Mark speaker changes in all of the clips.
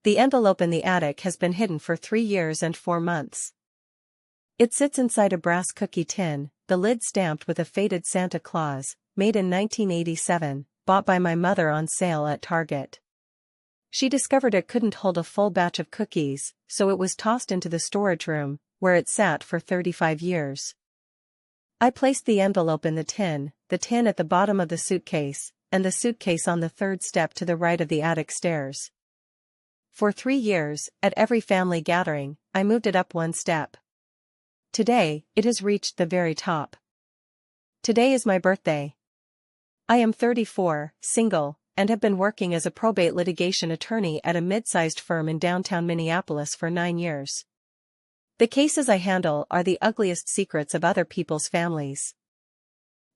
Speaker 1: The envelope in the attic has been hidden for 3 years and 4 months. It sits inside a brass cookie tin, the lid stamped with a faded Santa Claus, made in 1987, bought by my mother on sale at Target. She discovered it couldn't hold a full batch of cookies, so it was tossed into the storage room, where it sat for 35 years. I placed the envelope in the tin at the bottom of the suitcase, and the suitcase on the 3rd step to the right of the attic stairs. For 3 years, at every family gathering, I moved it up 1 step. Today, it has reached the very top. Today is my birthday. I am 34, single, and have been working as a probate litigation attorney at a mid-sized firm in downtown Minneapolis for 9 years. The cases I handle are the ugliest secrets of other people's families.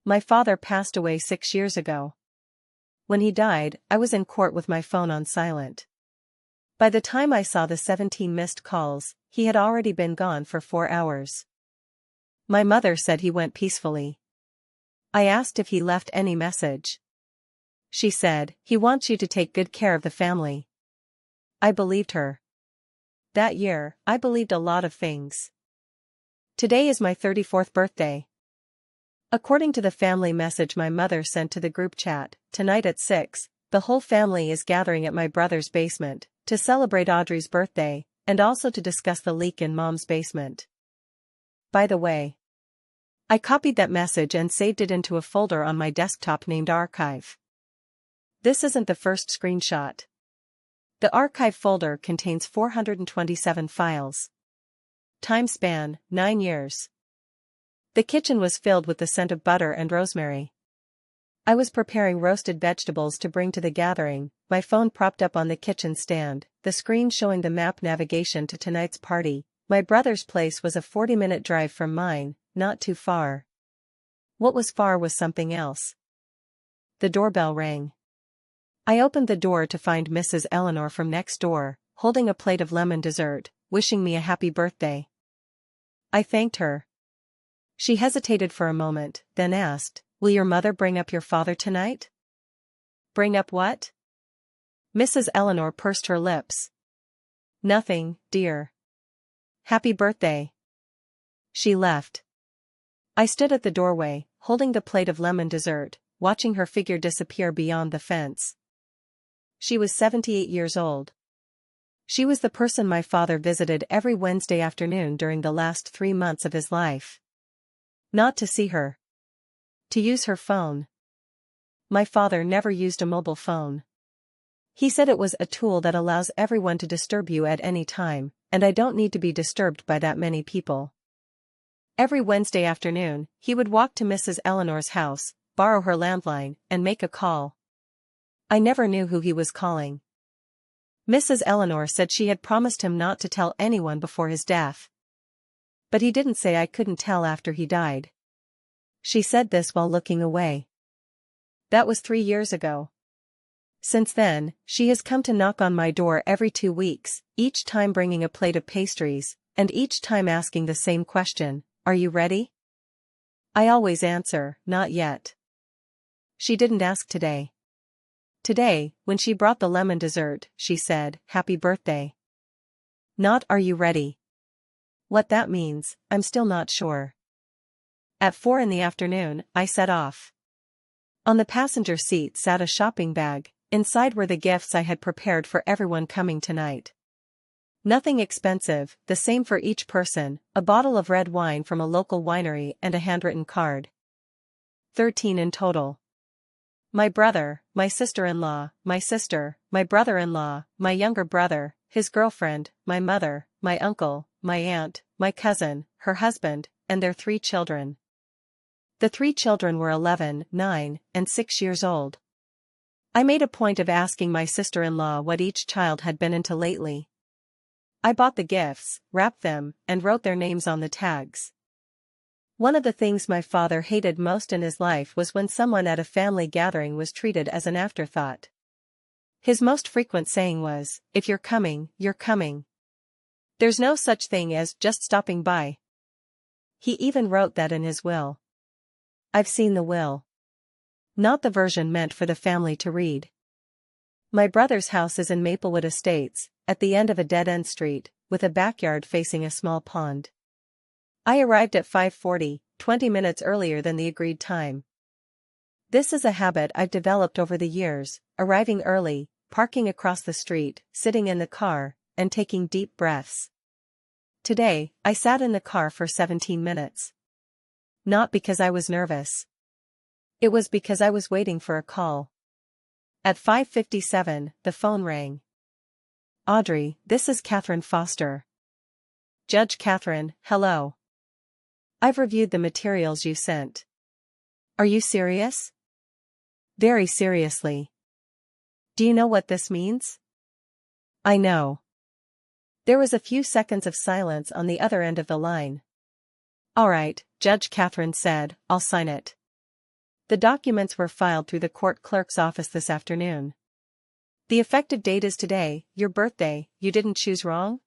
Speaker 1: My father passed away 6 years ago. When he died, I was in court with my phone on silent. By the time I saw the 17 missed calls, he had already been gone for 4 hours. My mother said he went peacefully. I asked if he left any message. She said, "He wants you to take good care of the family." I believed her. That year, I believed a lot of things. Today is my 34th birthday. According to the family message my mother sent to the group chat, tonight at 6, the whole family is gathering at my brother's basement, to celebrate Audrey's birthday, and also to discuss the leak in Mom's basement. By the way, I copied that message and saved it into a folder on my desktop named Archive. This isn't the first screenshot. The Archive folder contains 427 files. Time span, 9 years. The kitchen was filled with the scent of butter and rosemary. I was preparing roasted vegetables to bring to the gathering, my phone propped up on the kitchen stand, the screen showing the map navigation to tonight's party. My brother's place was a 40-minute drive from mine, not too far. What was far was something else. The doorbell rang. I opened the door to find Mrs. Eleanor from next door, holding a plate of lemon dessert, wishing me a happy birthday. I thanked her. She hesitated for a moment, then asked, "Will your mother bring up your father tonight?" "Bring up what?" Mrs. Eleanor pursed her lips. "Nothing, dear. Happy birthday." She left. I stood at the doorway, holding the plate of lemon dessert, watching her figure disappear beyond the fence. She was 78 years old. She was the person my father visited every Wednesday afternoon during the last 3 months of his life. Not to see her. To use her phone. My father never used a mobile phone. He said it was a tool that allows everyone to disturb you at any time, and I don't need to be disturbed by that many people. Every Wednesday afternoon, he would walk to Mrs. Eleanor's house, borrow her landline, and make a call. I never knew who he was calling. Mrs. Eleanor said she had promised him not to tell anyone before his death. But he didn't say I couldn't tell after he died. She said this while looking away. That was 3 years ago. Since then, she has come to knock on my door every 2 weeks, each time bringing a plate of pastries, and each time asking the same question, "Are you ready?" I always answer, "Not yet." She didn't ask today. Today, when she brought the lemon dessert, she said, "Happy birthday." Not "Are you ready?" What that means, I'm still not sure. At 4 in the afternoon, I set off. On the passenger seat sat a shopping bag, inside were the gifts I had prepared for everyone coming tonight. Nothing expensive, the same for each person, a bottle of red wine from a local winery and a handwritten card. 13 in total. My brother, my sister-in-law, my sister, my brother-in-law, my younger brother, his girlfriend, my mother, my uncle, my aunt, my cousin, her husband, and their 3 children. The 3 children were 11, 9, and 6 years old. I made a point of asking my sister-in-law what each child had been into lately. I bought the gifts, wrapped them, and wrote their names on the tags. One of the things my father hated most in his life was when someone at a family gathering was treated as an afterthought. His most frequent saying was, "If you're coming, you're coming. There's no such thing as just stopping by." He even wrote that in his will. I've seen the will. Not the version meant for the family to read. My brother's house is in Maplewood Estates, at the end of a dead-end street, with a backyard facing a small pond. I arrived at 5:40, 20 minutes earlier than the agreed time. This is a habit I've developed over the years, arriving early, parking across the street, sitting in the car, and taking deep breaths. Today, I sat in the car for 17 minutes. Not because I was nervous. It was because I was waiting for a call. At 5:57, the phone rang. Audrey, this is Catherine Foster. Judge Catherine, hello. I've reviewed the materials you sent. Are you serious? Very seriously. Do you know what this means? I know. There was a few seconds of silence on the other end of the line. All right, Judge Catherine said, I'll sign it. The documents were filed through the court clerk's office this afternoon. The effective date is today, your birthday. You didn't choose wrong?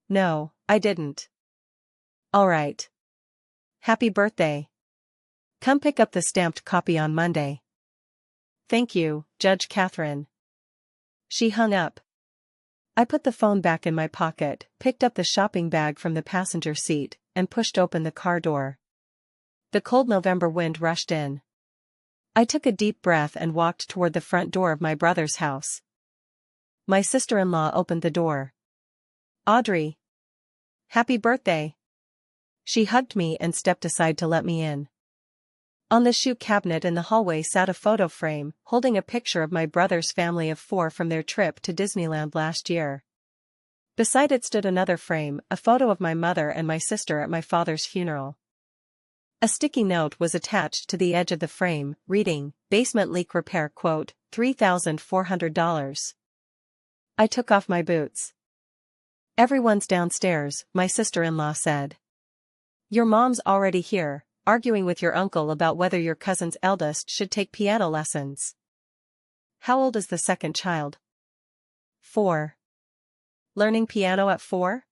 Speaker 1: No, I didn't. All right. Happy birthday. Come pick up the stamped copy on Monday. Thank you, Judge Catherine. She hung up. I put the phone back in my pocket, picked up the shopping bag from the passenger seat, and pushed open the car door. The cold November wind rushed in. I took a deep breath and walked toward the front door of my brother's house. My sister-in-law opened the door. Audrey. Happy birthday. She hugged me and stepped aside to let me in. On the shoe cabinet in the hallway sat a photo frame, holding a picture of my brother's family of 4 from their trip to Disneyland last year. Beside it stood another frame, a photo of my mother and my sister at my father's funeral. A sticky note was attached to the edge of the frame, reading, basement leak repair quote, $3,400. I took off my boots. Everyone's downstairs, my sister-in-law said. Your mom's already here, arguing with your uncle about whether your cousin's eldest should take piano lessons. How old is the second child? 4. Learning piano at 4?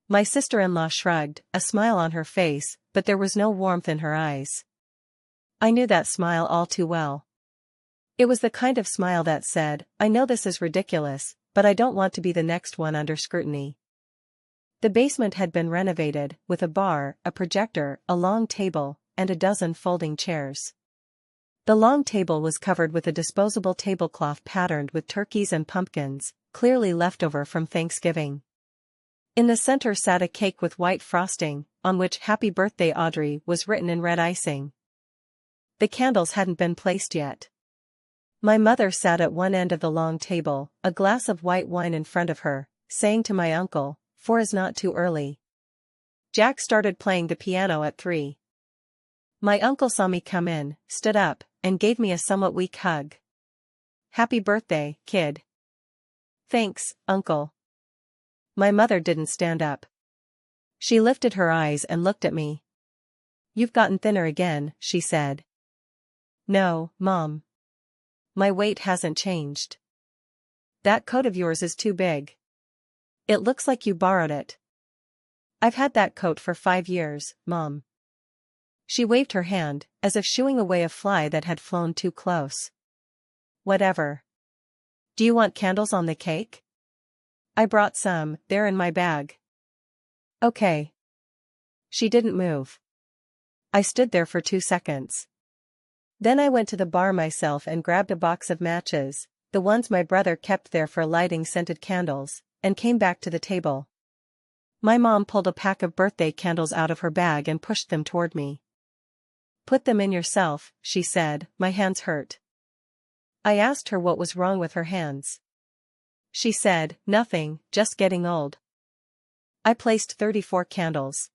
Speaker 1: My sister-in-law shrugged, a smile on her face, but there was no warmth in her eyes. I knew that smile all too well. It was the kind of smile that said, I know this is ridiculous, but I don't want to be the next one under scrutiny. The basement had been renovated, with a bar, a projector, a long table, and a dozen folding chairs. The long table was covered with a disposable tablecloth patterned with turkeys and pumpkins, clearly leftover from Thanksgiving. In the center sat a cake with white frosting, on which Happy Birthday Audrey was written in red icing. The candles hadn't been placed yet. My mother sat at one end of the long table, a glass of white wine in front of her, saying to my uncle, 4 is not too early. Jack started playing the piano at 3. My uncle saw me come in, stood up, and gave me a somewhat weak hug. Happy birthday, kid. Thanks, uncle. My mother didn't stand up. She lifted her eyes and looked at me. You've gotten thinner again, she said. No, Mom. My weight hasn't changed. That coat of yours is too big. It looks like you borrowed it. I've had that coat for 5 years, Mom. She waved her hand, as if shooing away a fly that had flown too close. Whatever. Do you want candles on the cake? I brought some, they're in my bag. Okay. She didn't move. I stood there for 2 seconds. Then I went to the bar myself and grabbed a box of matches, the ones my brother kept there for lighting scented candles, and came back to the table. My mom pulled a pack of birthday candles out of her bag and pushed them toward me. Put them in yourself, she said, my hands hurt. I asked her what was wrong with her hands. She said, nothing, just getting old. I placed 34 candles.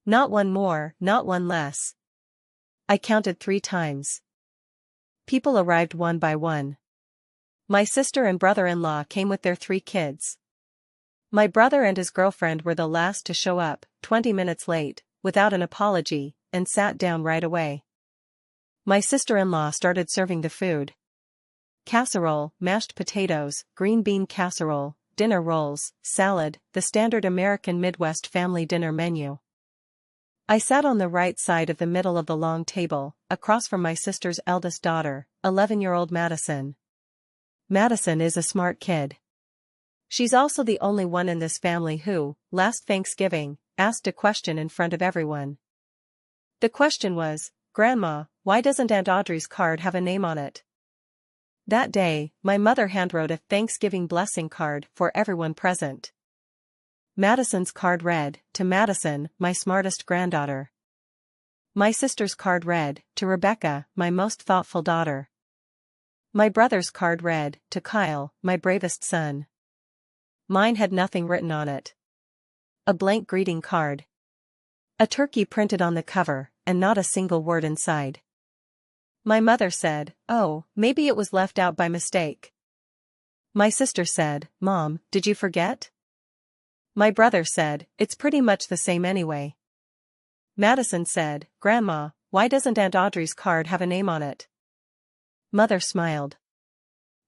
Speaker 1: Not one more, not one less. I counted 3 times. People arrived one by one. My sister and brother-in-law came with their 3 kids. My brother and his girlfriend were the last to show up, 20 minutes late, without an apology, and sat down right away. My sister-in-law started serving the food. Casserole, mashed potatoes, green bean casserole, dinner rolls, salad, the standard American Midwest family dinner menu. I sat on the right side of the middle of the long table, across from my sister's eldest daughter, 11-year-old Madison. Madison is a smart kid. She's also the only one in this family who, last Thanksgiving, asked a question in front of everyone. The question was, "Grandma, why doesn't Aunt Audrey's card have a name on it?" That day, my mother handwrote a Thanksgiving blessing card for everyone present. Madison's card read, "To Madison, my smartest granddaughter." My sister's card read, "To Rebecca, my most thoughtful daughter." My brother's card read, "To Kyle, my bravest son." Mine had nothing written on it. A blank greeting card. A turkey printed on the cover, and not a single word inside. My mother said, "Oh, maybe it was left out by mistake." My sister said, "Mom, did you forget?" My brother said, "It's pretty much the same anyway." Madison said, "Grandma, why doesn't Aunt Audrey's card have a name on it?" Mother smiled.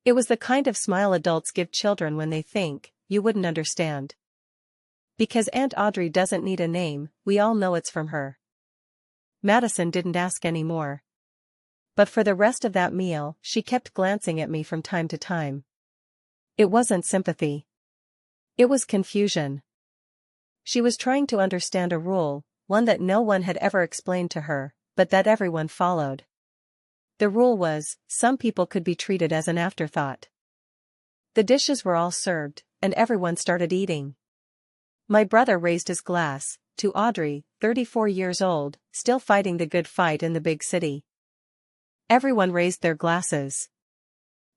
Speaker 1: It was the kind of smile adults give children when they think, "You wouldn't understand." Because Aunt Audrey doesn't need a name, we all know it's from her. Madison didn't ask any more. But for the rest of that meal, she kept glancing at me from time to time. It wasn't sympathy. It was confusion. She was trying to understand a rule, one that no one had ever explained to her, but that everyone followed. The rule was, some people could be treated as an afterthought. The dishes were all served, and everyone started eating. My brother raised his glass, to Audrey, 34 years old, still fighting the good fight in the big city. Everyone raised their glasses.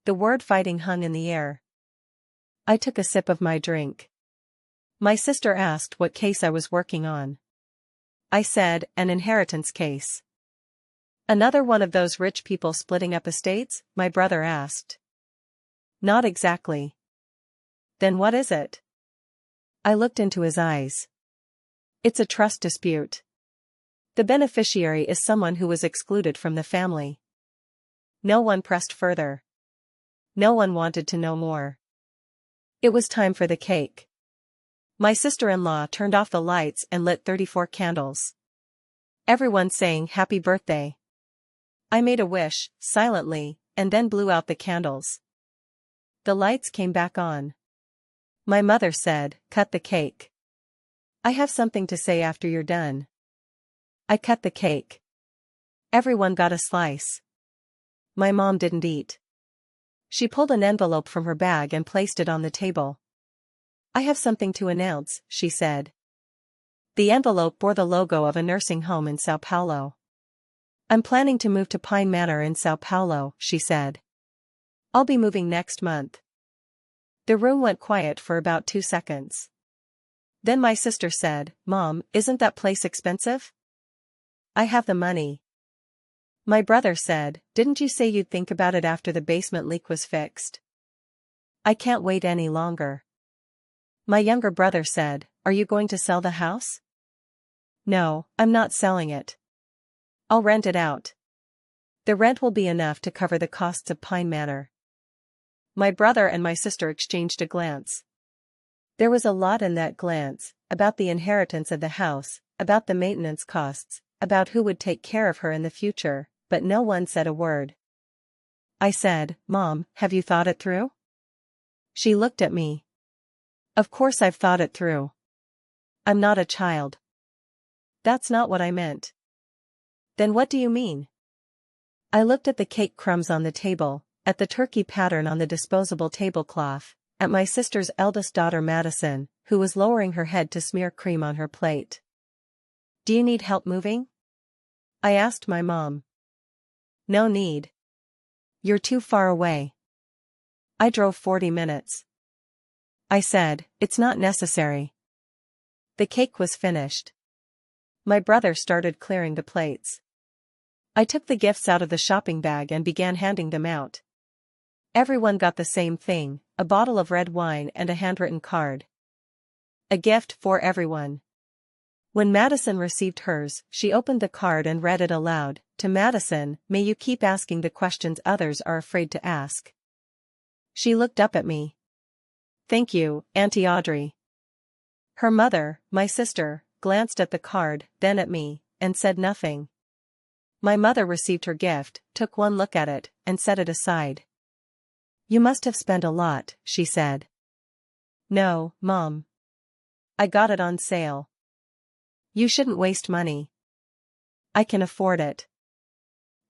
Speaker 1: The word fighting hung in the air. I took a sip of my drink. My sister asked what case I was working on. I said, an inheritance case. Another one of those rich people splitting up estates? My brother asked. Not exactly. Then what is it? I looked into his eyes. It's a trust dispute. The beneficiary is someone who was excluded from the family. No one pressed further. No one wanted to know more. It was time for the cake. My sister-in-law turned off the lights and lit 34 candles. Everyone sang happy birthday. I made a wish, silently, and then blew out the candles. The lights came back on. My mother said, "Cut the cake. I have something to say after you're done." I cut the cake. Everyone got a slice. My mom didn't eat. She pulled an envelope from her bag and placed it on the table. "I have something to announce," she said. The envelope bore the logo of a nursing home in Sao Paulo. "I'm planning to move to Pine Manor in Sao Paulo," she said. "I'll be moving next month." The room went quiet for about 2 seconds. Then my sister said, "Mom, isn't that place expensive?" "I have the money." My brother said, "Didn't you say you'd think about it after the basement leak was fixed?" "I can't wait any longer." My younger brother said, "Are you going to sell the house?" "No, I'm not selling it. I'll rent it out. The rent will be enough to cover the costs of Pine Manor." My brother and my sister exchanged a glance. There was a lot in that glance, about the inheritance of the house, about the maintenance costs, about who would take care of her in the future, but no one said a word. I said, "Mom, have you thought it through?" She looked at me. "Of course I've thought it through. I'm not a child." "That's not what I meant." "Then what do you mean?" I looked at the cake crumbs on the table, at the turkey pattern on the disposable tablecloth, at my sister's eldest daughter Madison, who was lowering her head to smear cream on her plate. "Do you need help moving?" I asked my mom. "No need. You're too far away." "I drove 40 minutes. I said, "It's not necessary." The cake was finished. My brother started clearing the plates. I took the gifts out of the shopping bag and began handing them out. Everyone got the same thing, a bottle of red wine and a handwritten card. A gift for everyone. When Madison received hers, she opened the card and read it aloud. "To Madison, may you keep asking the questions others are afraid to ask." She looked up at me. "Thank you, Auntie Audrey." Her mother, my sister, glanced at the card, then at me, and said nothing. My mother received her gift, took one look at it, and set it aside. You must have spent a lot, she said. No, Mom. I got it on sale. You shouldn't waste money. I can afford it.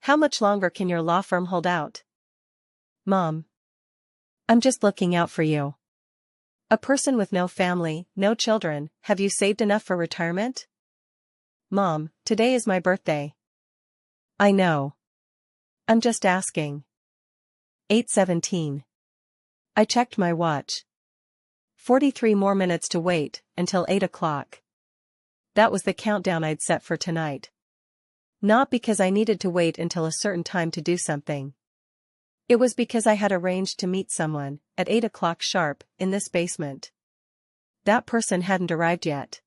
Speaker 1: How much longer can your law firm hold out? Mom. I'm just looking out for you. A person with no family, no children, have you saved enough for retirement? Mom, today is my birthday. I know. I'm just asking. 8:17. I checked my watch. 43 more minutes to wait, until 8 o'clock. That was the countdown I'd set for tonight. Not because I needed to wait until a certain time to do something. It was because I had arranged to meet someone, at 8 o'clock sharp, in this basement. That person hadn't arrived yet.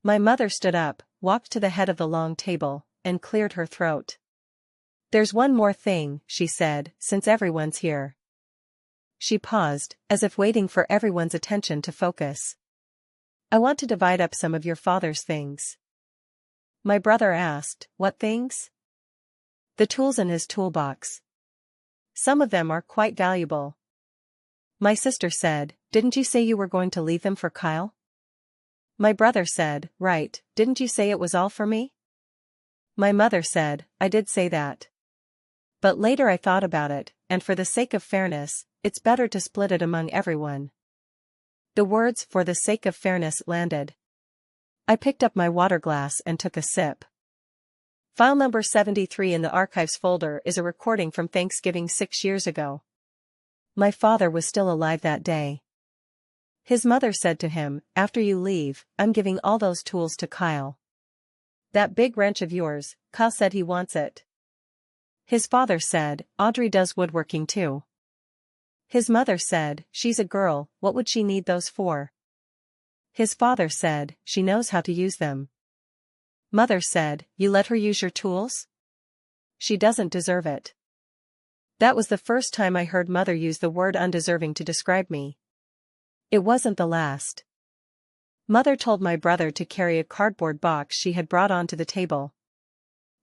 Speaker 1: My mother stood up, walked to the head of the long table, and cleared her throat. There's one more thing, she said, since everyone's here. She paused, as if waiting for everyone's attention to focus. I want to divide up some of your father's things. My brother asked, what things? The tools in his toolbox. Some of them are quite valuable. My sister said, didn't you say you were going to leave them for Kyle? My brother said, right, didn't you say it was all for me? My mother said, I did say that. But later I thought about it, and for the sake of fairness, it's better to split it among everyone. The words for the sake of fairness landed. I picked up my water glass and took a sip. File number 73 in the archives folder is a recording from Thanksgiving 6 years ago. My father was still alive that day. His mother said to him, after you leave, I'm giving all those tools to Kyle. That big wrench of yours, Kyle said he wants it. His father said, Audrey does woodworking too. His mother said, she's a girl, what would she need those for? His father said, she knows how to use them. Mother said, you let her use your tools? She doesn't deserve it. That was the first time I heard Mother use the word undeserving to describe me. It wasn't the last. Mother told my brother to carry a cardboard box she had brought onto the table.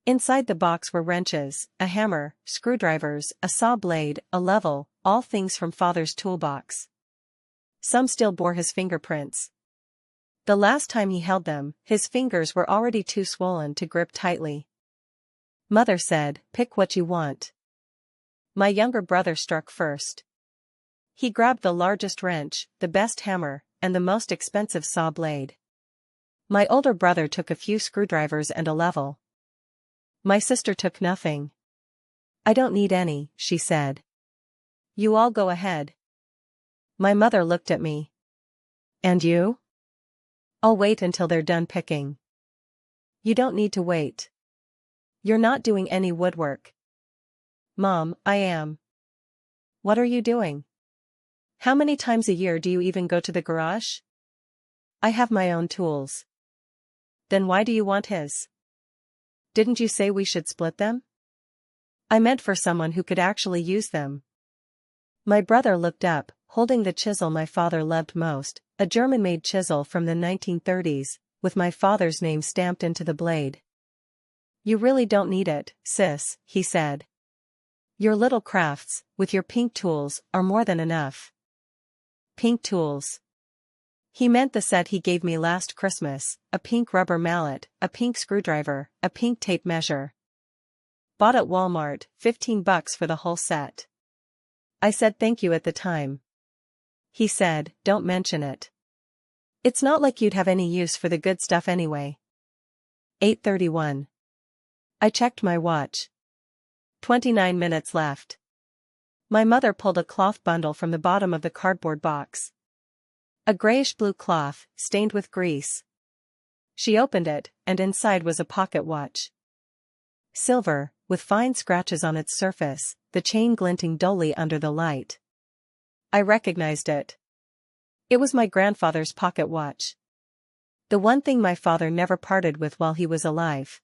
Speaker 1: Inside the box were wrenches, a hammer, screwdrivers, a saw blade, a level, all things from Father's toolbox. Some still bore his fingerprints. The last time he held them, his fingers were already too swollen to grip tightly. Mother said, pick what you want. My younger brother struck first. He grabbed the largest wrench, the best hammer, and the most expensive saw blade. My older brother took a few screwdrivers and a level. My sister took nothing. I don't need any, she said. You all go ahead. My mother looked at me. And you? I'll wait until they're done picking. You don't need to wait. You're not doing any woodwork. Mom, I am. What are you doing? How many times a year do you even go to the garage? I have my own tools. Then why do you want his? Didn't you say we should split them? I meant for someone who could actually use them. My brother looked up, holding the chisel my father loved most, a German-made chisel from the 1930s, with my father's name stamped into the blade. You really don't need it, sis, he said. Your little crafts, with your pink tools, are more than enough. Pink tools. He meant the set he gave me last Christmas, a pink rubber mallet, a pink screwdriver, a pink tape measure. Bought at Walmart, $15 for the whole set. I said thank you at the time. He said, don't mention it. It's not like you'd have any use for the good stuff anyway. 8:31. I checked my watch. 29 minutes left. My mother pulled a cloth bundle from the bottom of the cardboard box. A grayish-blue cloth, stained with grease. She opened it, and inside was a pocket watch. Silver, with fine scratches on its surface, the chain glinting dully under the light. I recognized it. It was my grandfather's pocket watch. The one thing my father never parted with while he was alive.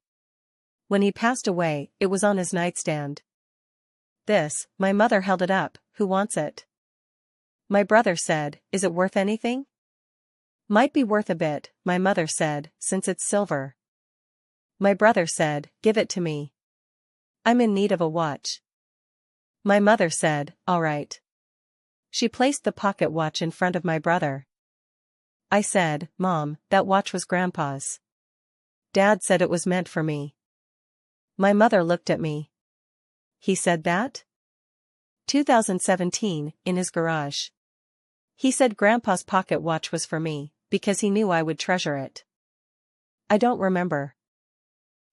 Speaker 1: When he passed away, it was on his nightstand. This, my mother held it up, who wants it? My brother said, is it worth anything? Might be worth a bit, my mother said, since it's silver. My brother said, give it to me. I'm in need of a watch. My mother said, all right. She placed the pocket watch in front of my brother. I said, "Mom, that watch was Grandpa's. Dad said it was meant for me." My mother looked at me. "He said that?" 2017, in his garage. "He said Grandpa's pocket watch was for me, because he knew I would treasure it." I don't remember.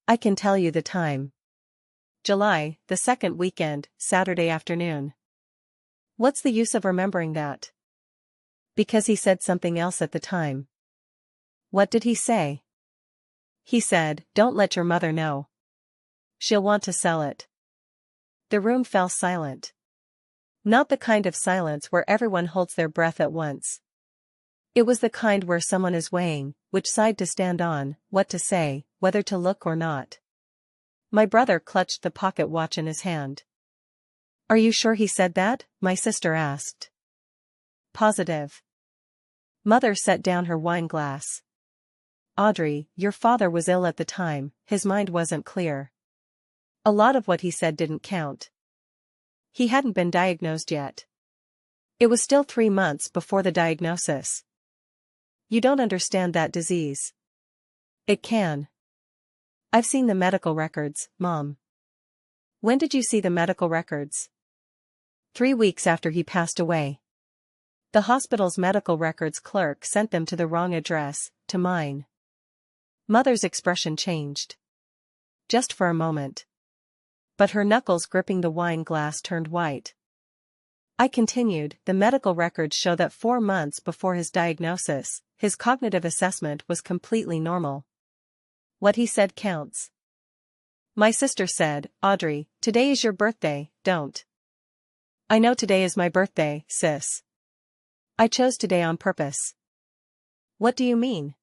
Speaker 1: I can tell you the time. July, the second weekend, Saturday afternoon. What's the use of remembering that? Because he said something else at the time. What did he say? He said, "Don't let your mother know. She'll want to sell it." The room fell silent. Not the kind of silence where everyone holds their breath at once. It was the kind where someone is weighing which side to stand on, what to say, whether to look or not. My brother clutched the pocket watch in his hand. "Are you sure he said that?" my sister asked. "Positive." Mother set down her wine glass. "Audrey, your father was ill at the time, his mind wasn't clear. A lot of what he said didn't count. He hadn't been diagnosed yet. It was still 3 months before the diagnosis. You don't understand that disease. It can. I've seen the medical records, Mom." "When did you see the medical records?" 3 weeks after he passed away. The hospital's medical records clerk sent them to the wrong address, to mine." Mother's expression changed. Just for a moment. But her knuckles gripping the wine glass turned white. I continued, "The medical records show that 4 months before his diagnosis, his cognitive assessment was completely normal. What he said counts." My sister said, "Audrey, today is your birthday, don't." "I know today is my birthday, sis. I chose today on purpose." "What do you mean?"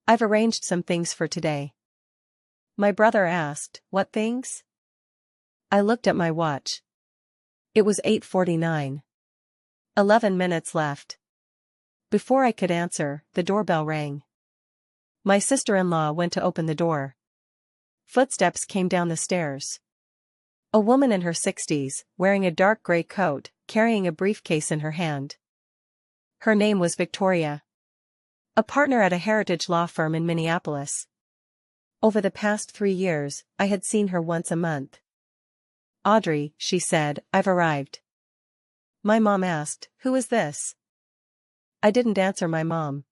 Speaker 1: "I've arranged some things for today." My brother asked, "What things?" I looked at my watch. It was 8:49. 11 minutes left. Before I could answer, the doorbell rang. My sister-in-law went to open the door. Footsteps came down the stairs. A woman in her 60s, wearing a dark gray coat, carrying a briefcase in her hand. Her name was Victoria. A partner at a heritage law firm in Minneapolis. Over the past 3 years, I had seen her once a month. "Audrey," she said, "I've arrived." My mom asked, "Who is this?" I didn't answer my mom.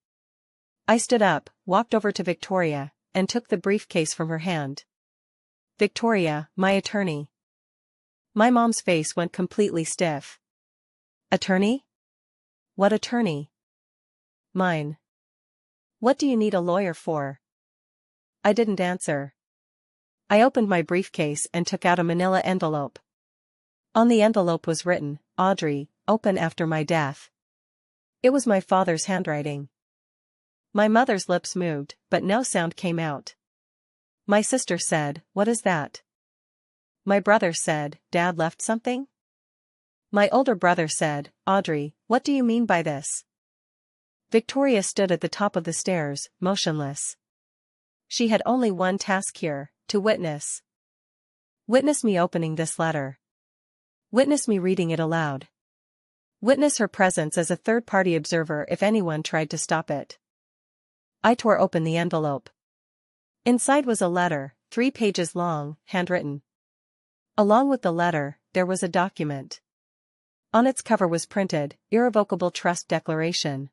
Speaker 1: I stood up, walked over to Victoria, and took the briefcase from her hand. "Victoria, my attorney." My mom's face went completely stiff. "Attorney? What attorney?" "Mine." "What do you need a lawyer for?" I didn't answer. I opened my briefcase and took out a manila envelope. On the envelope was written, "Audrey, open after my death." It was my father's handwriting. My mother's lips moved, but no sound came out. My sister said, "What is that?" My brother said, "Dad left something?" My older brother said, "Audrey, what do you mean by this?" Victoria stood at the top of the stairs, motionless. She had only one task here, to witness. Witness me opening this letter. Witness me reading it aloud. Witness her presence as a third-party observer if anyone tried to stop it. I tore open the envelope. Inside was a letter, 3 pages long, handwritten. Along with the letter, there was a document. On its cover was printed, "Irrevocable Trust Declaration."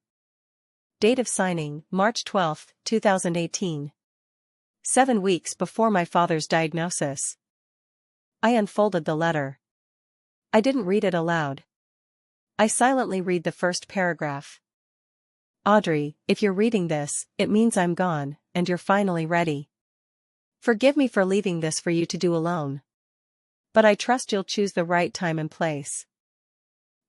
Speaker 1: Date of signing, March 12, 2018. 7 weeks before my father's diagnosis. I unfolded the letter. I didn't read it aloud. I silently read the first paragraph. "Audrey, if you're reading this, it means I'm gone, and you're finally ready. Forgive me for leaving this for you to do alone. But I trust you'll choose the right time and place.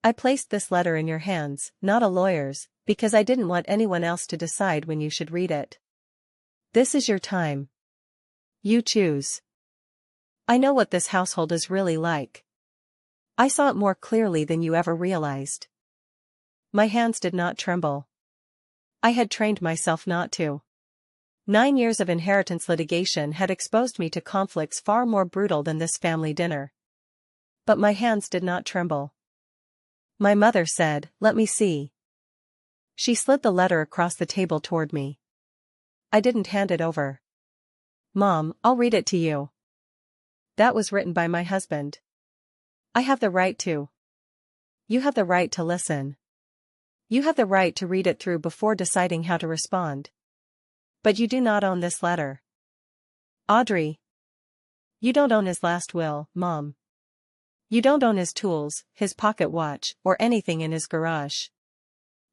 Speaker 1: I placed this letter in your hands, not a lawyer's, because I didn't want anyone else to decide when you should read it. This is your time. You choose. I know what this household is really like. I saw it more clearly than you ever realized." My hands did not tremble. I had trained myself not to. 9 years of inheritance litigation had exposed me to conflicts far more brutal than this family dinner. But my hands did not tremble. My mother said, "Let me see." She slid the letter across the table toward me. I didn't hand it over. "Mom, I'll read it to you." "That was written by my husband. I have the right to." "You have the right to listen. You have the right to read it through before deciding how to respond. But you do not own this letter." "Audrey. You don't own his last will, Mom. You don't own his tools, his pocket watch, or anything in his garage.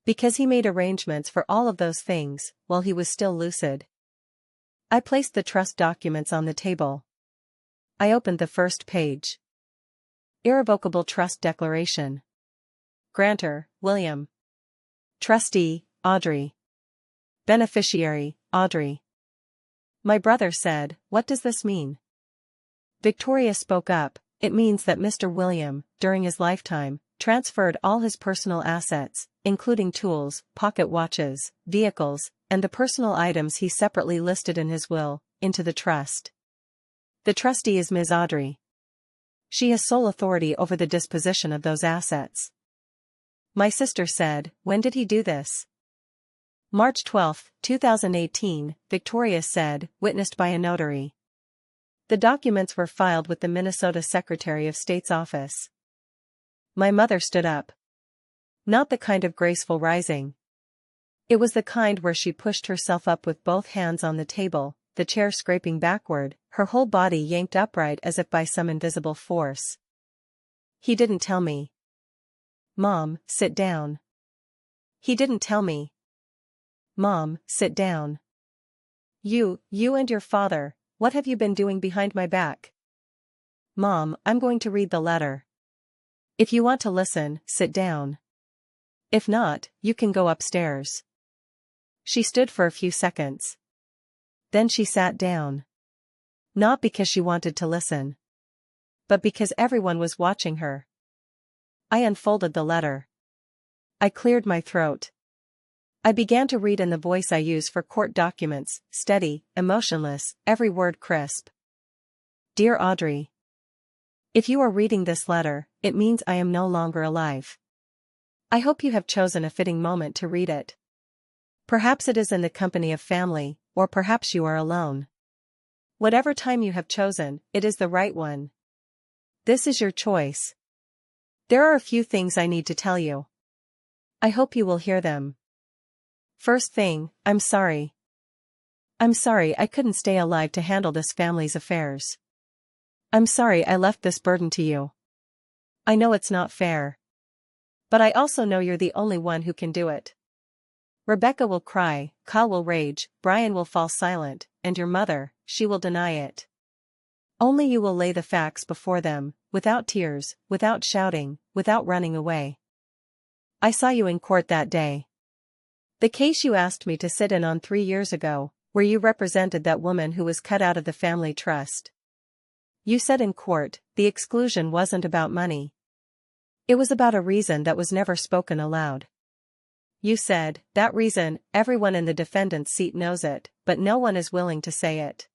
Speaker 1: Because he made arrangements for all of those things, while he was still lucid." I placed the trust documents on the table. I opened the first page. Irrevocable Trust Declaration. Grantor, William. Trustee, Audrey. Beneficiary, Audrey. My brother said, "What does this mean?" Victoria spoke up. "It means that Mr. William, during his lifetime, transferred all his personal assets, including tools, pocket watches, vehicles, and the personal items he separately listed in his will, into the trust. The trustee is Ms. Audrey. She has sole authority over the disposition of those assets." My sister said, "When did he do this?" March 12, 2018, Victoria said, witnessed by a notary. The documents were filed with the Minnesota Secretary of State's office. My mother stood up. Not the kind of graceful rising. It was the kind where she pushed herself up with both hands on the table, the chair scraping backward, her whole body yanked upright as if by some invisible force. "He didn't tell me." "Mom, sit down." "He didn't tell me." "Mom, sit down." You and your father, what have you been doing behind my back?" "Mom, I'm going to read the letter. If you want to listen, sit down. If not, you can go upstairs." She stood for a few seconds. Then she sat down. Not because she wanted to listen, but because everyone was watching her. I unfolded the letter. I cleared my throat. I began to read in the voice I use for court documents, steady, emotionless, every word crisp. "Dear Audrey. If you are reading this letter, it means I am no longer alive. I hope you have chosen a fitting moment to read it. Perhaps it is in the company of family, or perhaps you are alone. Whatever time you have chosen, it is the right one. This is your choice. There are a few things I need to tell you. I hope you will hear them. First thing, I'm sorry. I'm sorry I couldn't stay alive to handle this family's affairs. I'm sorry I left this burden to you. I know it's not fair. But I also know you're the only one who can do it. Rebecca will cry, Kyle will rage, Brian will fall silent, and your mother, she will deny it. Only you will lay the facts before them, without tears, without shouting, without running away. I saw you in court that day. The case you asked me to sit in on 3 years ago, where you represented that woman who was cut out of the family trust. You said in court, the exclusion wasn't about money. It was about a reason that was never spoken aloud. You said, that reason, everyone in the defendant's seat knows it, but no one is willing to say it.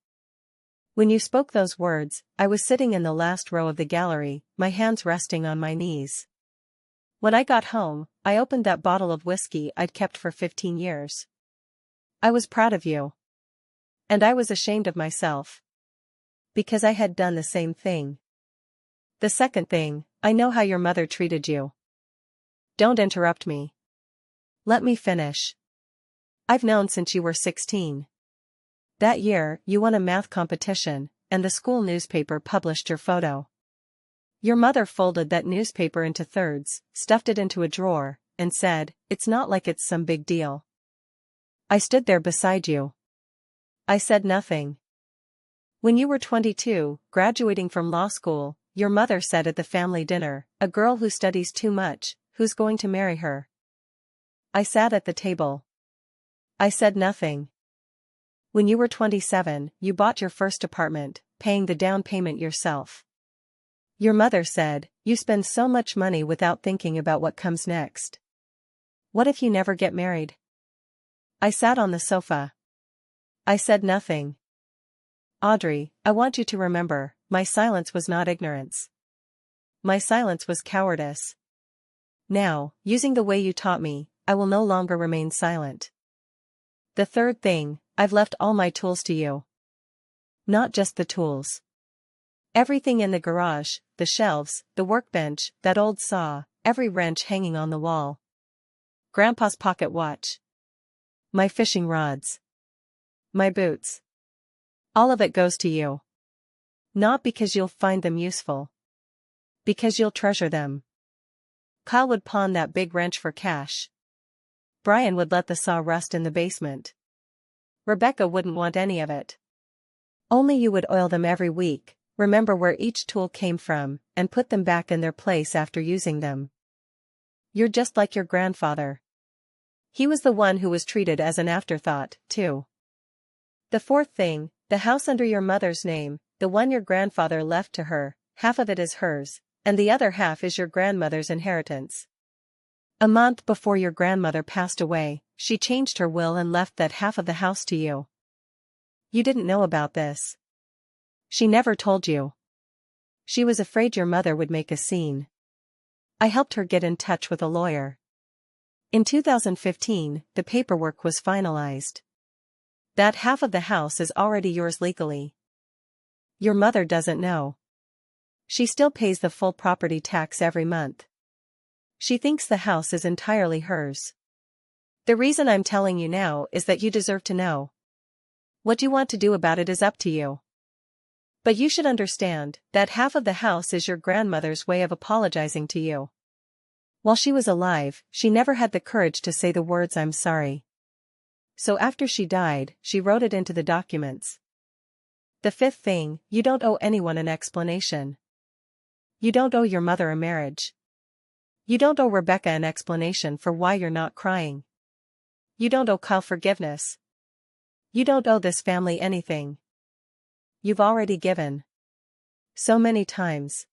Speaker 1: When you spoke those words, I was sitting in the last row of the gallery, my hands resting on my knees. When I got home, I opened that bottle of whiskey I'd kept for 15 years. I was proud of you. And I was ashamed of myself. Because I had done the same thing. The second thing, I know how your mother treated you. Don't interrupt me. Let me finish. I've known since you were 16. That year, you won a math competition, and the school newspaper published your photo. Your mother folded that newspaper into thirds, stuffed it into a drawer, and said, "It's not like it's some big deal." I stood there beside you. I said nothing. When you were 22, graduating from law school, your mother said at the family dinner, "A girl who studies too much, who's going to marry her?" I sat at the table. I said nothing. When you were 27, you bought your first apartment, paying the down payment yourself. Your mother said, "You spend so much money without thinking about what comes next. What if you never get married?" I sat on the sofa. I said nothing. Audrey, I want you to remember, my silence was not ignorance. My silence was cowardice. Now, using the way you taught me, I will no longer remain silent. The third thing, I've left all my tools to you. Not just the tools. Everything in the garage, the shelves, the workbench, that old saw, every wrench hanging on the wall. Grandpa's pocket watch. My fishing rods. My boots. All of it goes to you. Not because you'll find them useful. Because you'll treasure them. Kyle would pawn that big wrench for cash. Brian would let the saw rust in the basement. Rebecca wouldn't want any of it. Only you would oil them every week, remember where each tool came from, and put them back in their place after using them. You're just like your grandfather. He was the one who was treated as an afterthought, too. The fourth thing, the house under your mother's name, the one your grandfather left to her, half of it is hers, and the other half is your grandmother's inheritance. A month before your grandmother passed away, she changed her will and left that half of the house to you. You didn't know about this. She never told you. She was afraid your mother would make a scene. I helped her get in touch with a lawyer. In 2015, the paperwork was finalized. That half of the house is already yours legally. Your mother doesn't know. She still pays the full property tax every month. She thinks the house is entirely hers. The reason I'm telling you now is that you deserve to know. What you want to do about it is up to you. But you should understand that half of the house is your grandmother's way of apologizing to you. While she was alive, she never had the courage to say the words "I'm sorry." So after she died, she wrote it into the documents. The fifth thing, you don't owe anyone an explanation. You don't owe your mother a marriage. You don't owe Rebecca an explanation for why you're not crying. You don't owe Kyle forgiveness. You don't owe this family anything. You've already given. So many times.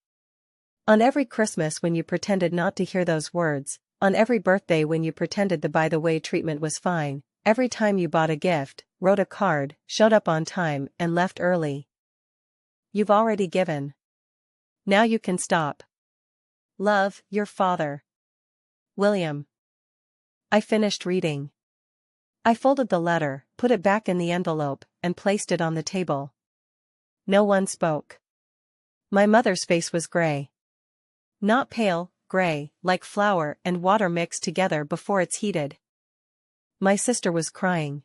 Speaker 1: On every Christmas when you pretended not to hear those words, on every birthday when you pretended the by-the-way treatment was fine, every time you bought a gift, wrote a card, showed up on time, and left early. You've already given. Now you can stop. Love, your father. William. I finished reading. I folded the letter, put it back in the envelope, and placed it on the table. No one spoke. My mother's face was gray. Not pale, gray, like flour and water mixed together before it's heated. My sister was crying.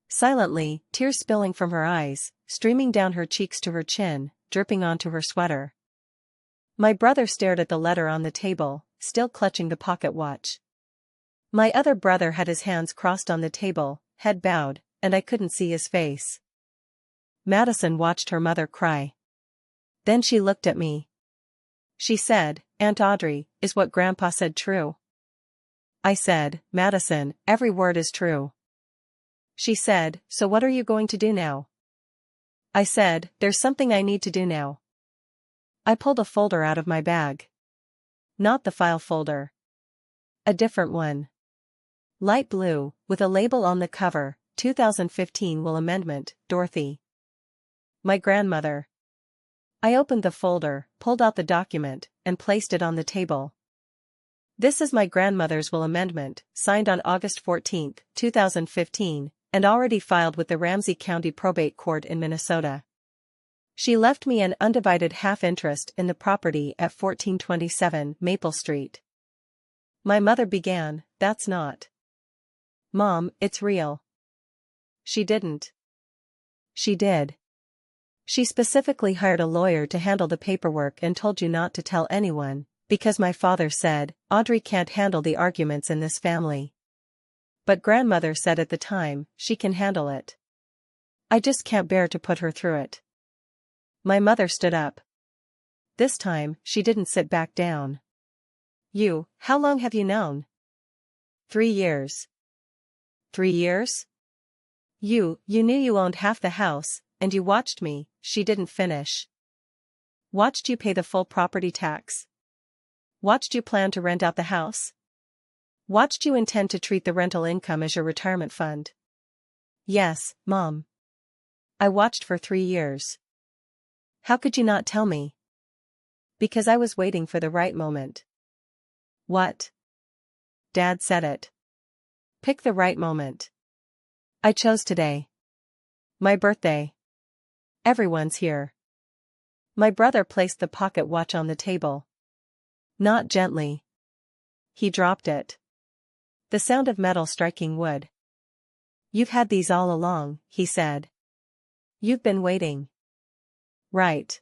Speaker 1: Silently, tears spilling from her eyes, streaming down her cheeks to her chin, dripping onto her sweater. My brother stared at the letter on the table, still clutching the pocket watch. My other brother had his hands crossed on the table, head bowed, and I couldn't see his face. Madison watched her mother cry. Then she looked at me. She said, "Aunt Audrey, is what Grandpa said true?" I said, "Madison, every word is true." She said, "So what are you going to do now?" I said, "There's something I need to do now." I pulled a folder out of my bag. Not the file folder. A different one. Light blue, with a label on the cover, 2015 will amendment, Dorothy. My grandmother. I opened the folder, pulled out the document, and placed it on the table. This is my grandmother's will amendment, signed on August 14, 2015, and already filed with the Ramsey County Probate Court in Minnesota. She left me an undivided half interest in the property at 1427 Maple Street. My mother began, "That's not. Mom, it's real." She didn't. She did. She specifically hired a lawyer to handle the paperwork and told you not to tell anyone, because my father said, "Audrey can't handle the arguments in this family." But grandmother said at the time, "She can handle it. I just can't bear to put her through it." My mother stood up. This time, she didn't sit back down. How long have you known?" 3 years. 3 years? You knew you owned half the house, and you watched me," she didn't finish. "Watched you pay the full property tax. Watched you plan to rent out the house. Watched you intend to treat the rental income as your retirement fund." "Yes, Mom. I watched for 3 years. How could you not tell me?" "Because I was waiting for the right moment." What? Dad said it. Pick the right moment. I chose today. My birthday. Everyone's here. My brother placed the pocket watch on the table. Not gently. He dropped it. The sound of metal striking wood. You've had these all along, he said. You've been waiting. Right.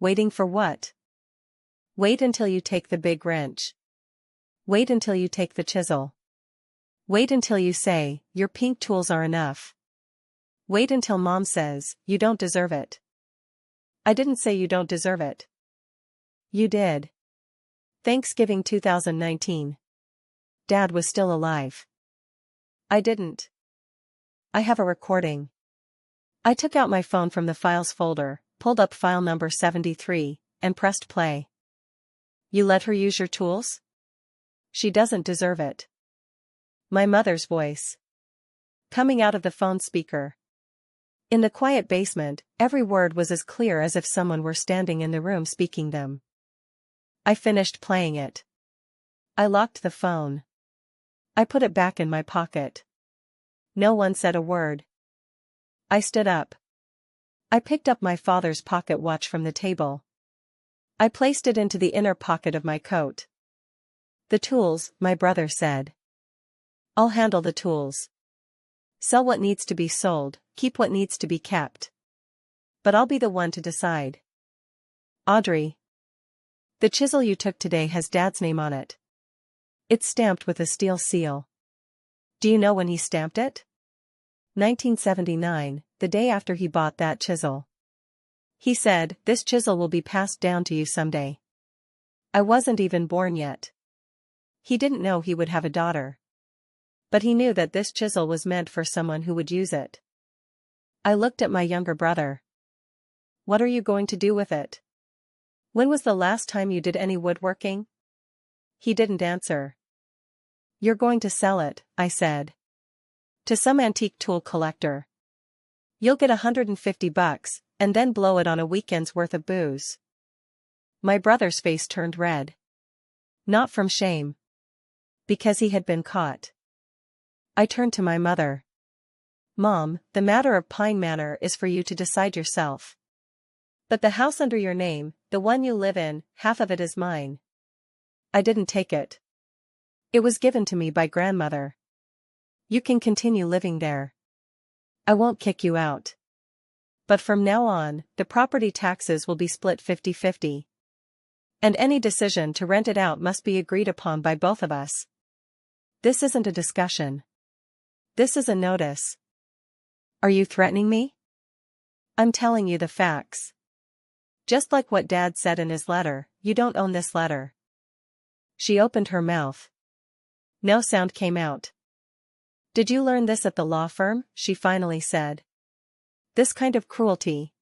Speaker 1: Waiting for what? Wait until you take the big wrench. Wait until you take the chisel. Wait until you say, your pink tools are enough. Wait until Mom says, you don't deserve it. I didn't say you don't deserve it. You did. Thanksgiving 2019. Dad was still alive. I didn't. I have a recording. I took out my phone from the files folder, pulled up file number 73, and pressed play. You let her use your tools? She doesn't deserve it. My mother's voice. Coming out of the phone speaker. In the quiet basement, every word was as clear as if someone were standing in the room speaking them. I finished playing it. I locked the phone. I put it back in my pocket. No one said a word. I stood up. I picked up my father's pocket watch from the table. I placed it into the inner pocket of my coat. The tools, my brother said. I'll handle the tools. Sell what needs to be sold, keep what needs to be kept. But I'll be the one to decide. Audrey. The chisel you took today has Dad's name on it. It's stamped with a steel seal. Do you know when he stamped it? 1979, the day after he bought that chisel. He said, this chisel will be passed down to you someday. I wasn't even born yet. He didn't know he would have a daughter. But he knew that this chisel was meant for someone who would use it. I looked at my younger brother. What are you going to do with it? When was the last time you did any woodworking? He didn't answer. You're going to sell it, I said. To some antique tool collector. You'll get $150, and then blow it on a weekend's worth of booze. My brother's face turned red. Not from shame. Because he had been caught. I turned to my mother. Mom, the matter of Pine Manor is for you to decide yourself. But the house under your name, the one you live in, half of it is mine. I didn't take it. It was given to me by grandmother. You can continue living there. I won't kick you out. But from now on, the property taxes will be split 50-50. And any decision to rent it out must be agreed upon by both of us. This isn't a discussion. This is a notice. Are you threatening me? I'm telling you the facts. Just like what Dad said in his letter, you don't own this letter. She opened her mouth. No sound came out. Did you learn this at the law firm? She finally said. This kind of cruelty.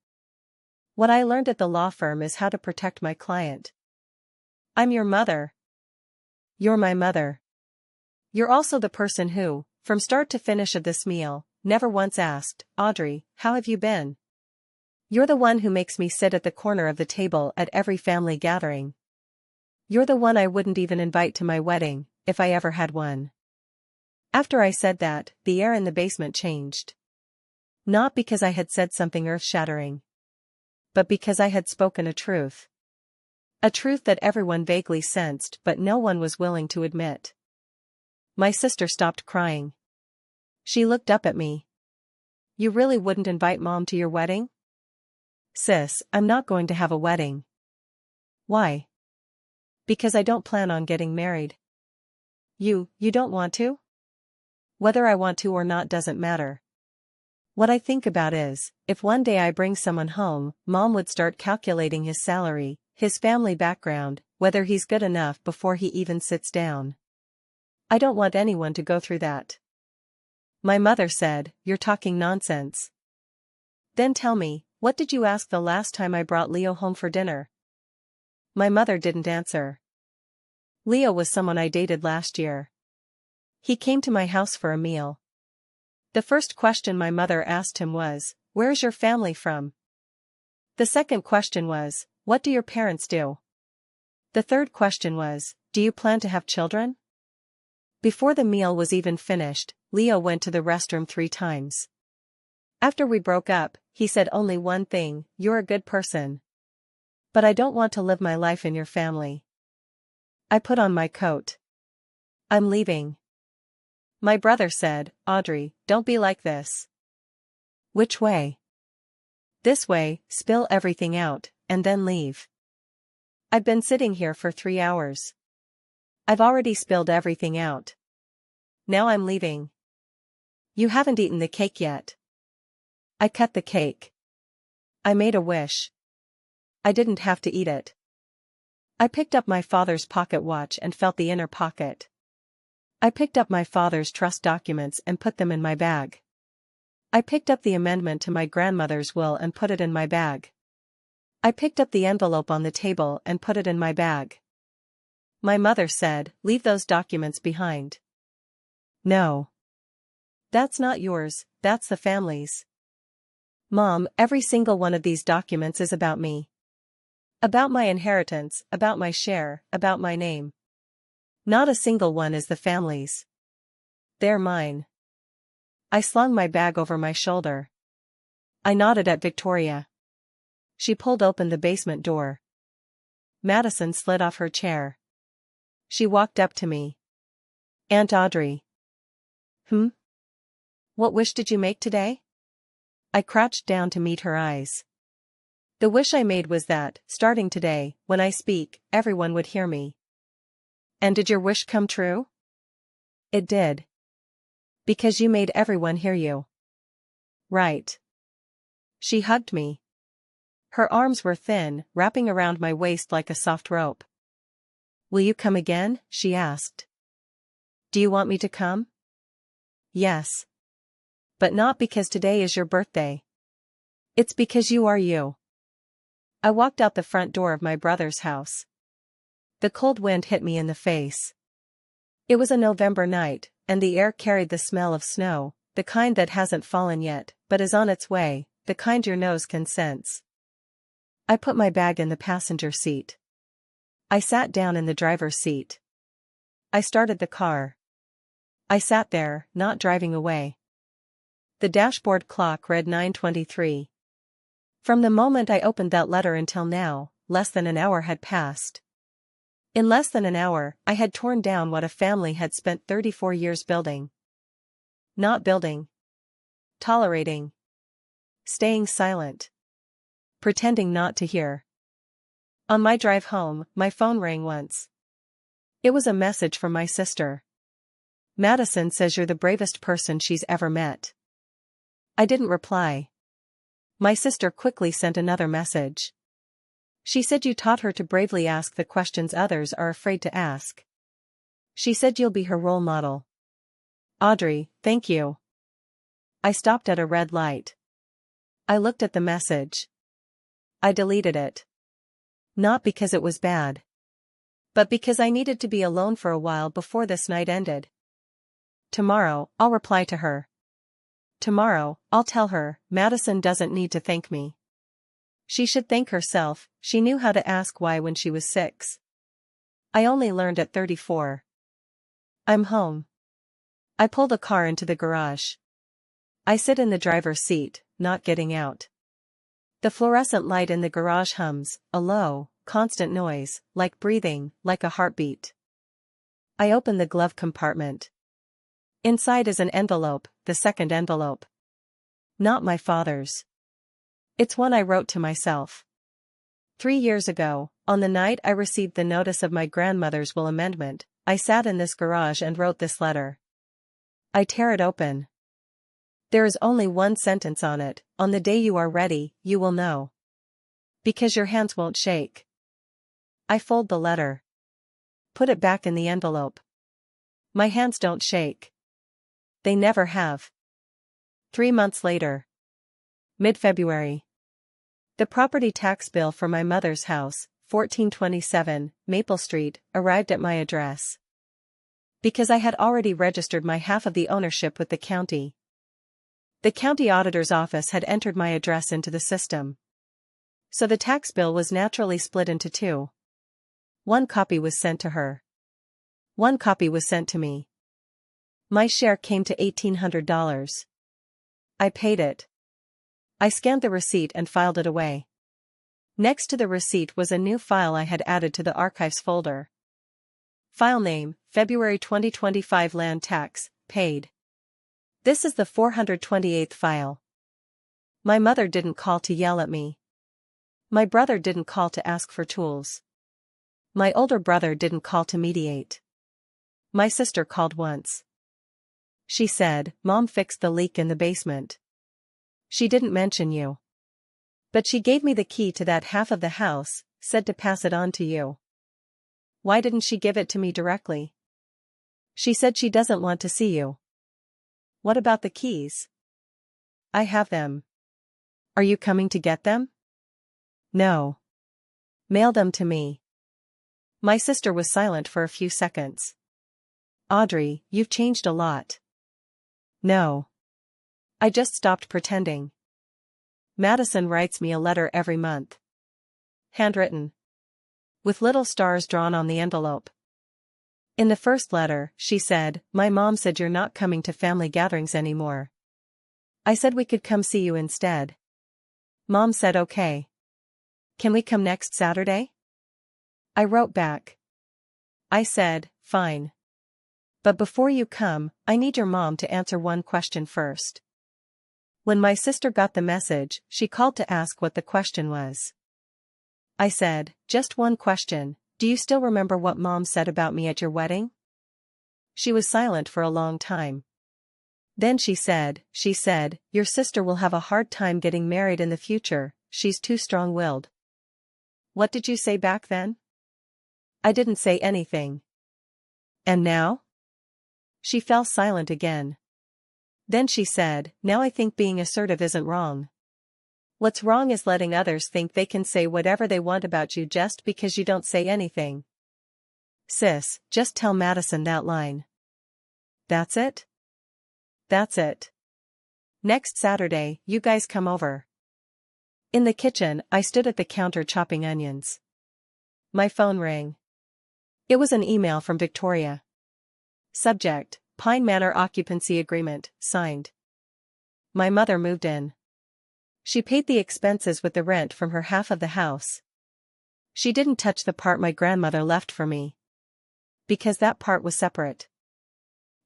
Speaker 1: What I learned at the law firm is how to protect my client. I'm your mother. You're my mother. You're also the person who, from start to finish of this meal, never once asked, Audrey, how have you been? You're the one who makes me sit at the corner of the table at every family gathering. You're the one I wouldn't even invite to my wedding, if I ever had one. After I said that, the air in the basement changed. Not because I had said something earth-shattering. But because I had spoken a truth. A truth that everyone vaguely sensed but no one was willing to admit. My sister stopped crying. She looked up at me. You really wouldn't invite Mom to your wedding? Sis, I'm not going to have a wedding. Why? Because I don't plan on getting married. You don't want to? Whether I want to or not doesn't matter. What I think about is, if one day I bring someone home, Mom would start calculating his salary, his family background, whether he's good enough before he even sits down. I don't want anyone to go through that. My mother said, you're talking nonsense. Then tell me, what did you ask the last time I brought Leo home for dinner? My mother didn't answer. Leo was someone I dated last year. He came to my house for a meal. The first question my mother asked him was, where's your family from? The second question was, what do your parents do? The third question was, Do you plan to have children? Before the meal was even finished, Leo went to the restroom 3 times. After we broke up, he said only one thing: "You're a good person. But I don't want to live my life in your family." I put on my coat. "I'm leaving." My brother said, "Audrey, don't be like this." "Which way?" "This way, spill everything out, and then leave." "I've been sitting here for 3 hours. I've already spilled everything out. Now I'm leaving." "You haven't eaten the cake yet." "I cut the cake. I made a wish. I didn't have to eat it." I picked up my father's pocket watch and felt the inner pocket. I picked up my father's trust documents and put them in my bag. I picked up the amendment to my grandmother's will and put it in my bag. I picked up the envelope on the table and put it in my bag. My mother said, "Leave those documents behind." "No. That's not yours, that's the family's." "Mom, every single one of these documents is about me. About my inheritance, about my share, about my name. Not a single one is the family's. They're mine." I slung my bag over my shoulder. I nodded at Victoria. She pulled open the basement door. Madison slid off her chair. She walked up to me. "Aunt Audrey." "What wish did you make today?" I crouched down to meet her eyes. "The wish I made was that, starting today, when I speak, everyone would hear me." "And did your wish come true?" "It did. Because you made everyone hear you." "Right." She hugged me. Her arms were thin, wrapping around my waist like a soft rope. "Will you come again?" she asked. "Do you want me to come?" "Yes. But not because today is your birthday. It's because you are you." I walked out the front door of my brother's house. The cold wind hit me in the face. It was a November night, and the air carried the smell of snow, the kind that hasn't fallen yet, but is on its way, the kind your nose can sense. I put my bag in the passenger seat. I sat down in the driver's seat. I started the car. I sat there, not driving away. The dashboard clock read 9:23. From the moment I opened that letter until now, less than an hour had passed. In less than an hour, I had torn down what a family had spent 34 years building. Not building. Tolerating. Staying silent. Pretending not to hear. On my drive home, my phone rang once. It was a message from my sister. "Madison says you're the bravest person she's ever met." I didn't reply. My sister quickly sent another message. She said you taught her to bravely ask the questions others are afraid to ask. She said you'll be her role model. "Audrey, thank you." I stopped at a red light. I looked at the message. I deleted it. Not because it was bad. But because I needed to be alone for a while before this night ended. Tomorrow, I'll reply to her. Tomorrow, I'll tell her, Madison doesn't need to thank me. She should thank herself, she knew how to ask why when she was 6. I only learned at 34. I'm home. I pull the car into the garage. I sit in the driver's seat, not getting out. The fluorescent light in the garage hums, a low, constant noise, like breathing, like a heartbeat. I open the glove compartment. Inside is an envelope, the second envelope. Not my father's. It's one I wrote to myself. 3 years ago, on the night I received the notice of my grandmother's will amendment, I sat in this garage and wrote this letter. I tear it open. There is only one sentence on it: "On the day you are ready, you will know. Because your hands won't shake." I fold the letter. Put it back in the envelope. My hands don't shake. They never have. 3 months later. Mid-February. The property tax bill for my mother's house, 1427, Maple Street, arrived at my address. Because I had already registered my half of the ownership with the county. The county auditor's office had entered my address into the system. So the tax bill was naturally split into 2. One copy was sent to her. One copy was sent to me. My share came to $1,800. I paid it. I scanned the receipt and filed it away. Next to the receipt was a new file I had added to the archives folder. File name, February 2025 land tax, paid. This is the 428th file. My mother didn't call to yell at me. My brother didn't call to ask for tools. My older brother didn't call to mediate. My sister called once. She said, "Mom fixed the leak in the basement." She didn't mention you. But she gave me the key to that half of the house, said to pass it on to you. Why didn't she give it to me directly? She said she doesn't want to see you. What about the keys? I have them. Are you coming to get them? No. Mail them to me. My sister was silent for a few seconds. Audrey, you've changed a lot. No. I just stopped pretending. Madison writes me a letter every month. Handwritten. With little stars drawn on the envelope. In the first letter, she said, "My mom said you're not coming to family gatherings anymore. I said we could come see you instead. Mom said okay. Can we come next Saturday?" I wrote back. I said, "Fine. But before you come, I need your mom to answer one question first." When my sister got the message, she called to ask what the question was. I said, "Just one question, do you still remember what Mom said about me at your wedding?" She was silent for a long time. Then she said, "Your sister will have a hard time getting married in the future, she's too strong-willed." What did you say back then? I didn't say anything. And now? She fell silent again. Then she said, "Now I think being assertive isn't wrong. What's wrong is letting others think they can say whatever they want about you just because you don't say anything. Sis, just tell Madison that line." That's it? That's it. Next Saturday, you guys come over. In the kitchen, I stood at the counter chopping onions. My phone rang. It was an email from Victoria. Subject, Pine Manor Occupancy Agreement, signed. My mother moved in. She paid the expenses with the rent from her half of the house. She didn't touch the part my grandmother left for me. Because that part was separate.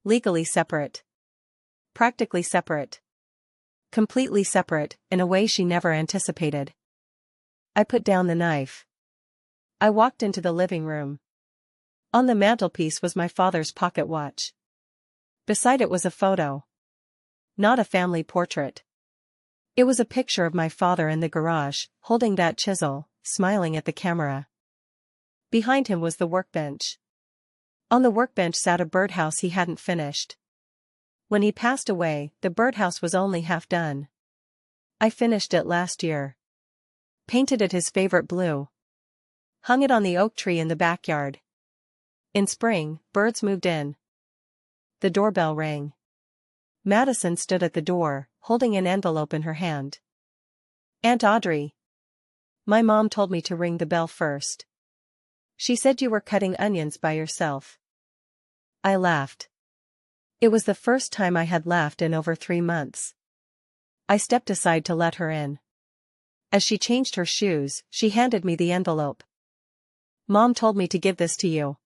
Speaker 1: Legally separate. Practically separate. Completely separate, in a way she never anticipated. I put down the knife. I walked into the living room. On the mantelpiece was my father's pocket watch. Beside it was a photo. Not a family portrait. It was a picture of my father in the garage, holding that chisel, smiling at the camera. Behind him was the workbench. On the workbench sat a birdhouse he hadn't finished. When he passed away, the birdhouse was only half done. I finished it last year. Painted it his favorite blue. Hung it on the oak tree in the backyard. In spring, birds moved in. The doorbell rang. Madison stood at the door, holding an envelope in her hand. "Aunt Audrey." My mom told me to ring the bell first. She said you were cutting onions by yourself. I laughed. It was the first time I had laughed in over 3 months. I stepped aside to let her in. As she changed her shoes, she handed me the envelope. "Mom told me to give this to you."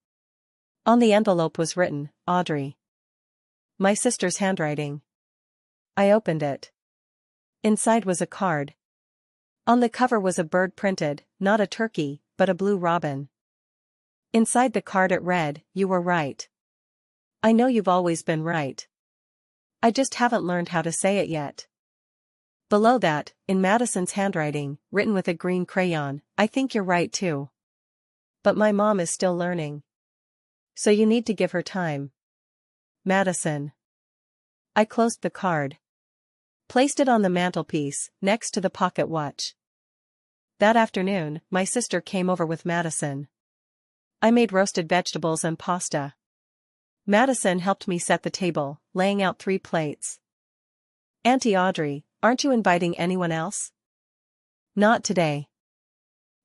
Speaker 1: On the envelope was written, "Audrey." My sister's handwriting. I opened it. Inside was a card. On the cover was a bird printed, not a turkey, but a blue robin. Inside the card it read, "You were right. I know you've always been right. I just haven't learned how to say it yet." Below that, in Madison's handwriting, written with a green crayon, "I think you're right too. But my mom is still learning. So you need to give her time. Madison." I closed the card. Placed it on the mantelpiece, next to the pocket watch. That afternoon, my sister came over with Madison. I made roasted vegetables and pasta. Madison helped me set the table, laying out 3 plates. "Auntie Audrey, aren't you inviting anyone else?" "Not today."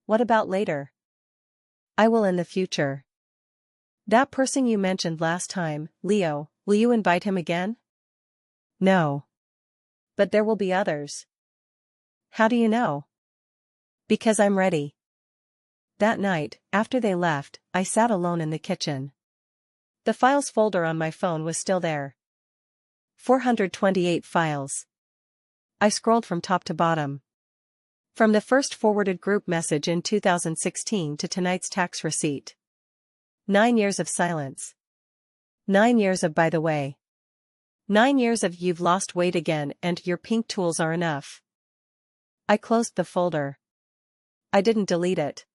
Speaker 1: "What about later?" "I will in the future." That person you mentioned last time, Leo, will you invite him again? No. But there will be others. How do you know? Because I'm ready. That night, after they left, I sat alone in the kitchen. The files folder on my phone was still there. 428 files. I scrolled from top to bottom. From the first forwarded group message in 2016 to tonight's tax receipt. 9 years of silence. 9 years of by the way. 9 years of you've lost weight again and your pink tools are enough. I closed the folder. I didn't delete it.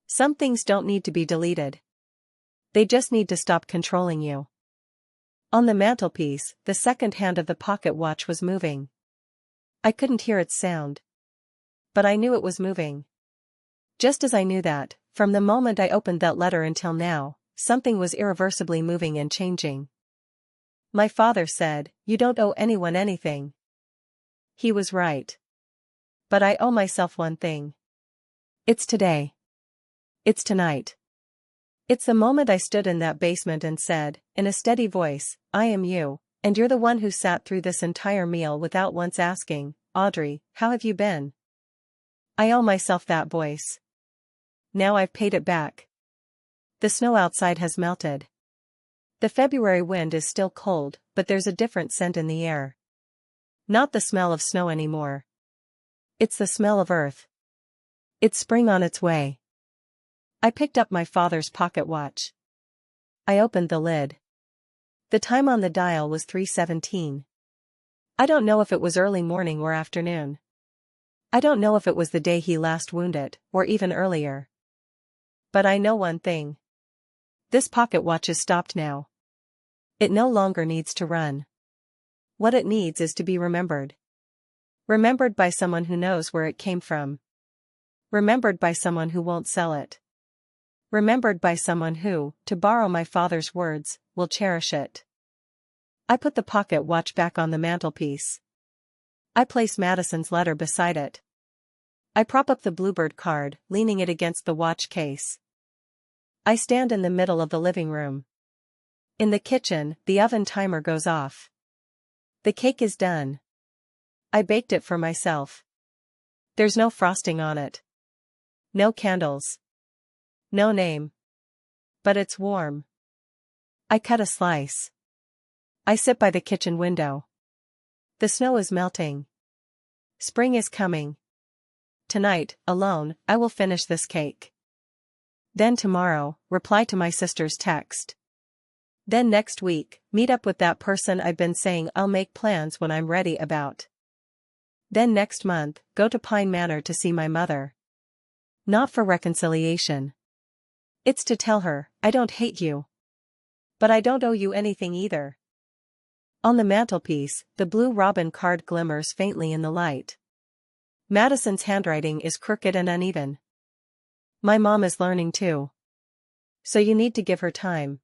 Speaker 1: Some things don't need to be deleted. They just need to stop controlling you. On the mantelpiece, the second hand of the pocket watch was moving. I couldn't hear its sound. But I knew it was moving. Just as I knew that, from the moment I opened that letter until now, something was irreversibly moving and changing. My father said, "You don't owe anyone anything." He was right. But I owe myself one thing. It's today. It's tonight. It's the moment I stood in that basement and said, in a steady voice, "I am you, and you're the one who sat through this entire meal without once asking, Audrey, how have you been?" I owe myself that voice. Now I've paid it back. The snow outside has melted. The February wind is still cold, but there's a different scent in the air. Not the smell of snow anymore. It's the smell of earth. It's spring on its way. I picked up my father's pocket watch. I opened the lid. The time on the dial was 3:17. I don't know if it was early morning or afternoon. I don't know if it was the day he last wounded, or even earlier. But I know one thing. This pocket watch is stopped now. It no longer needs to run. What it needs is to be remembered. Remembered by someone who knows where it came from. Remembered by someone who won't sell it. Remembered by someone who, to borrow my father's words, will cherish it. I put the pocket watch back on the mantelpiece. I place Madison's letter beside it. I prop up the Bluebird card, leaning it against the watch case. I stand in the middle of the living room. In the kitchen, the oven timer goes off. The cake is done. I baked it for myself. There's no frosting on it. No candles. No name. But it's warm. I cut a slice. I sit by the kitchen window. The snow is melting. Spring is coming. Tonight, alone, I will finish this cake. Then tomorrow, reply to my sister's text. Then next week, meet up with that person I've been saying I'll make plans when I'm ready about. Then next month, go to Pine Manor to see my mother. Not for reconciliation. It's to tell her, I don't hate you. But I don't owe you anything either. On the mantelpiece, the blue robin card glimmers faintly in the light. Madison's handwriting is crooked and uneven. My mom is learning too. So you need to give her time.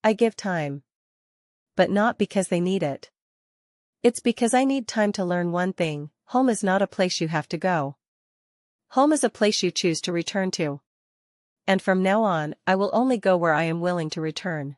Speaker 1: I give time. But not because they need it. It's because I need time to learn one thing: home is not a place you have to go. Home is a place you choose to return to. And from now on, I will only go where I am willing to return.